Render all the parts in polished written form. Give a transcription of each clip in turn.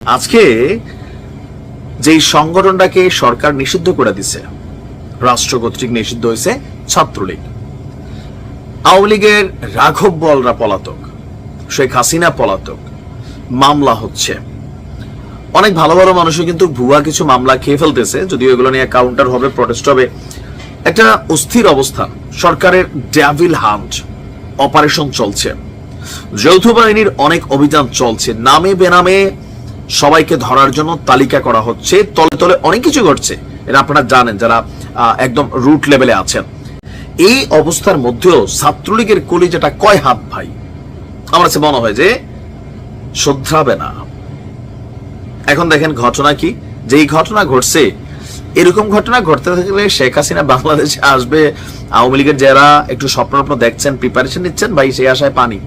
আজকে যেই সংগঠনটাকে সরকার নিষিদ্ধ করে দিছে, রাষ্ট্র কর্তৃক নিষিদ্ধ হয়েছে ছাত্রলীগ। আওয়ামী লীগের রাঘব বোয়ালরা পলাতক, শেখ হাসিনা পলাতক, মামলা হচ্ছে। অনেক ভালো ভালো মানুষও কিন্তু ভুয়া কিছু মামলা খেয়ে ফেলতেছে, যদিও এগুলো নিয়ে কাউন্টার হবে, প্রটেস্ট হবে। একটা অস্থির অবস্থান। সরকারের ডেভিল হান্ট অপারেশন চলছে, যৌথ বাহিনীর অনেক অভিযান চলছে, নামে বেনামে সবাইকে ধরার জন্য তালিকা করা হচ্ছে, তলে তলে অনেক কিছু ঘটছে। এটা আপনারা জানেন যারা একদম রুট লেভেলে আছেন। এই অবস্থার মধ্যেও ছাত্রলীগের কলিজাটা কয় হাত ভাই, আমার কাছে মনে হয় যে শুধরাবে না। এখন দেখেন ঘটনা কি, যেই ঘটনা ঘটছে, এরকম ঘটনা ঘটতে থাকলে শেখ হাসিনা বাংলাদেশে আসবে। আওয়ামী লীগের যারা একটু স্বপ্ন দেখছেন, প্রিপারেশন নিচ্ছেন, ভাই সেই আশায় পানি,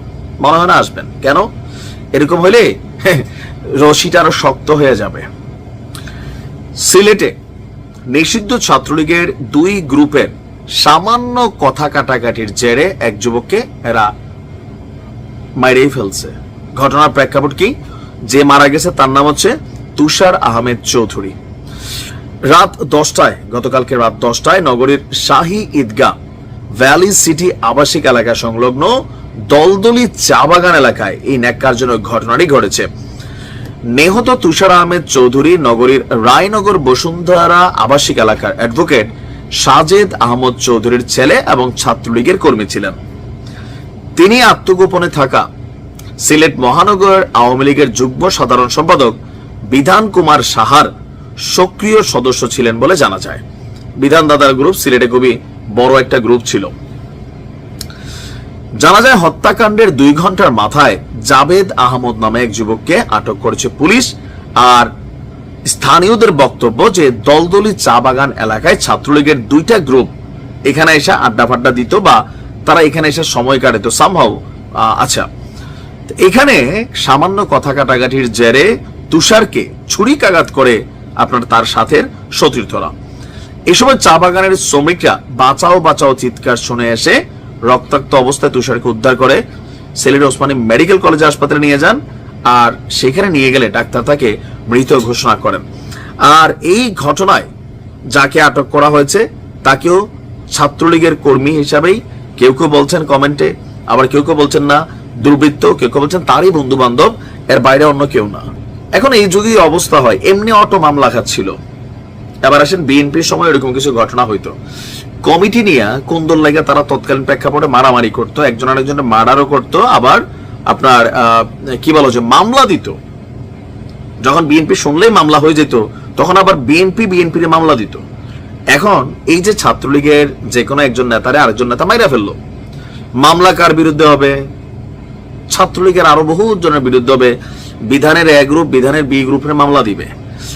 মনে হয় না আসবেন। কেন? এরকম হলে রশিটা আরো শক্ত হয়ে যাবে। সিলেটে নিষিদ্ধ ছাত্রলীগের দুই গ্রুপের সামান্য কথা কাটাকাটির জেরে এক যুবককে এরা মাইরেই ফেলছে। ঘটনার প্রেক্ষাপট কি? যে মারা গেছে তার নাম হচ্ছে তুষার আহমেদ চৌধুরী। রাত 10টায়, গতকালকে রাত 10টায় নগরীর শাহী ঈদগাহ ভ্যালি সিটি আবাসিক এলাকা সংলগ্ন দলদলি চা বাগান এলাকায় এই ন্যাক্কারজনক ঘটনাটি ঘটেছে। নিহত তুষার আহমেদ চৌধুরী নগরীর রায়নগর বসুন্ধরা আবাসিক এলাকার অ্যাডভোকেট সাজেদ আহমদ চৌধুরীর ছেলে এবং ছাত্রলীগের কর্মী ছিলেন। তিনি আত্মগোপনে থাকা সিলেট মহানগর আওয়ামী লীগের যুগ্ম সাধারণ সম্পাদক বিধান কুমার সাহার সক্রিয় সদস্য ছিলেন বলে জানা যায়। বিধান দাদার গ্রুপ সিলেটে খুবই বড় একটা গ্রুপ ছিল। জানা যায় হত্যাকাণ্ডের 2 ঘন্টার মাথায় জাবেদ আহমদ নামে এক যুবককে আটক করেছে পুলিশ। আর স্থানীয়দের বক্তব্য যে দলদলি চা বাগান এলাকায় ছাত্রলীগের 2টা গ্রুপ এখানে এসে আড্ডা ফাড্ডা দিত, বা তারা এখানে এসে সময় কাটাতো সামহাউ। আচ্ছা, এখানে সামান্য কথা কাটাকাটির জেরে তুষারকে ছুরিকাঘাত করে আপনার তার সাথে সতীর্থরা। এই সময় চা বাগানের শ্রমিকরা বাঁচাও বাঁচাও চিৎকার শুনে এসে রক্তাক্ত অবস্থায় তুষারকে উদ্ধার করে সিলেট ওসমানী মেডিকেল কলেজ হাসপাতালে নিয়ে যান। আর সেখানে নিয়ে গেলে ডাক্তার তাকে মৃত ঘোষণা করেন। আর এই ঘটনায় যাকে আটক করা হয়েছে তাকেও ছাত্রলীগের কর্মী হিসাবেই কেউ কেউ বলছেন কমেন্টে, আবার কেউ কেউ বলছেন না দুর্বৃত্ত, কেউ কেউ বলছেন তারই বন্ধু বান্ধব, এর বাইরে অন্য কেউ না। এখন এই যদি অবস্থা হয়, এমনি অটো মামলা খাচ্ছিল। এবার আসেন বিএনপির সময় এরকম কিছু ঘটনা হইতো, কমিটি নিয়ে কোন্দল লাগে তারা তৎকালীন প্রেক্ষাপটে মারামারি করতো, একজন আরেকজনের মার্ডারও করতো, আবার আপনার কি বলো যে মামলা দিত। যখন বিএনপি শুনলেই মামলা হয়ে যেত, তখন আবার বিএনপির মামলা দিত। এখন এই যে ছাত্রলীগের যে কোনো একজন নেতারে আরেকজন নেতা মাইরা ফেললো, মামলা কার বিরুদ্ধে হবে? ছাত্রলীগের আরো বহু জনের বিরুদ্ধে হবে। বিধানের এ গ্রুপ বিধানের বি গ্রুপের মামলা দিবে।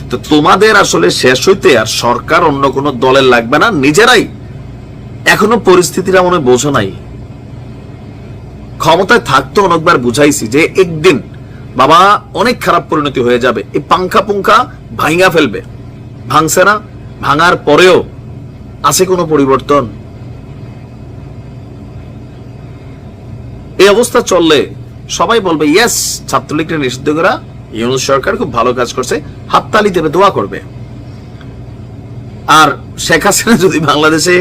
তো তোমাদের আসলে শেষ হইতে আর সরকার অন্য কোনো দলের লাগবে না, নিজেরাই এখনো পরিস্থিতিটা মনে বোঝো নাই। ক্ষমতায় থাকতো অনেকবার বুঝাইছি যে একদিন বাবা অনেক খারাপ পরিণতি হয়ে যাবে, এই পাংখা পুংখা ভাঙা ফেলবে। ভাঙছে না? ভাঙার পরেও আছে কোনো পরিবর্তন? এই অবস্থা চললে সবাই বলবে ইয়েস, ছাত্রলীগকে নিষিদ্ধ করা ইউনূস সরকার খুব ভালো কাজ করছে, হাততালি দেবে, দোয়া করবে। আর শেখ হাসিনা যদি বাংলাদেশে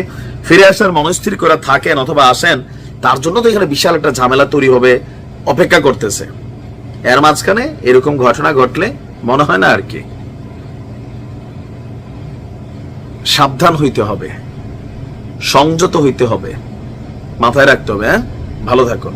ফিরে আসার মনস্থির করা থাকেন অথবা আসেন, তার জন্য তো এখানে বিশাল একটা ঝামেলা তৈরি হবে, অপেক্ষা করতেছে। এর মাঝখানে এরকম ঘটনা ঘটলে মনে হয় না আর কি, সাবধান হইতে হবে, সংযত হইতে হবে, মাথায় রাখতে হবে। ভালো থাকুন।